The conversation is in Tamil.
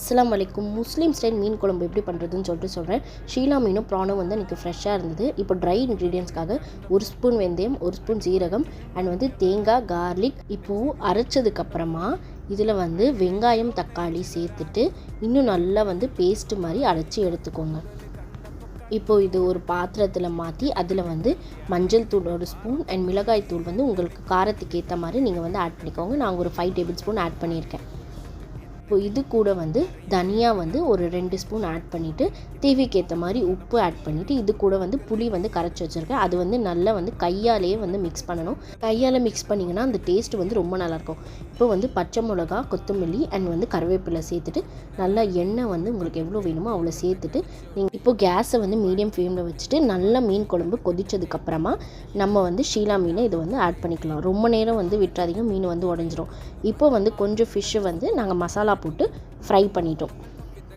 அஸ்ஸலாமு அலைக்கும். முஸ்லீம் ஸ்டைல் மீன் குழம்பு எப்படி பண்ணுறதுன்னு சொல்கிறேன். ஷீலா மீனும் ப்ரானும் வந்து எனக்கு ஃப்ரெஷ்ஷாக இருந்தது. இப்போ ட்ரை இன்க்ரீடியன்ஸ்க்காக 1 ஸ்பூன் வெந்தயம், 1 ஸ்பூன் ஜீரகம் அண்ட் வந்து தேங்காய், கார்லிக். இப்போது அரைச்சதுக்கப்புறமா இதில் வந்து வெங்காயம், தக்காளி சேர்த்துட்டு இன்னும் நல்லா வந்து பேஸ்ட்டு மாதிரி அரைச்சி எடுத்துக்கோங்க. இப்போது இது ஒரு பாத்திரத்தில் மாற்றி அதில் வந்து மஞ்சள் தூள் 1 ஸ்பூன் அண்ட் மிளகாய் தூள் வந்து உங்களுக்கு காரத்துக்கு ஏற்ற மாதிரி நீங்கள் வந்து ஆட் பண்ணிக்கோங்க. நாங்கள் ஒரு 5 டேபிள் ஸ்பூன் ஆட் பண்ணியிருக்கேன். இப்போ இது கூட வந்து தனியா வந்து ஒரு 2 ஸ்பூன் ஆட் பண்ணிவிட்டு தேவைக்கு ஏற்ற மாதிரி உப்பு ஆட் பண்ணிவிட்டு இது கூட வந்து புளி வந்து கரைச்சி வச்சுருக்கேன். அது வந்து நல்லா வந்து கையாலேயே வந்து மிக்ஸ் பண்ணணும். கையால் மிக்ஸ் பண்ணிங்கன்னா அந்த டேஸ்ட் வந்து ரொம்ப நல்லாயிருக்கும். இப்போ வந்து பச்சை மிளகா, கொத்தமல்லி அண்ட் வந்து கருவேப்பிலை சேர்த்துட்டு நல்லா எண்ணெய் வந்து உங்களுக்கு எவ்வளோ வேணுமோ அவ்வளோ சேர்த்துட்டு நீங்கள் இப்போ கேஸை வந்து மீடியம் ஃப்ளேமில் வச்சுட்டு நல்லா மீன் குழம்பு கொதிச்சதுக்கப்புறமா நம்ம வந்து ஷீலா மீனை இதை வந்து ஆட் பண்ணிக்கலாம். ரொம்ப நேரம் வந்து விட்டுறாதீங்க, மீன் வந்து உடஞ்சிரும். இப்போ வந்து கொஞ்சம் ஃபிஷ்ஷை வந்து நாங்கள் மசாலா போட்டு ஃப்ரை பண்ணிட்டோம்.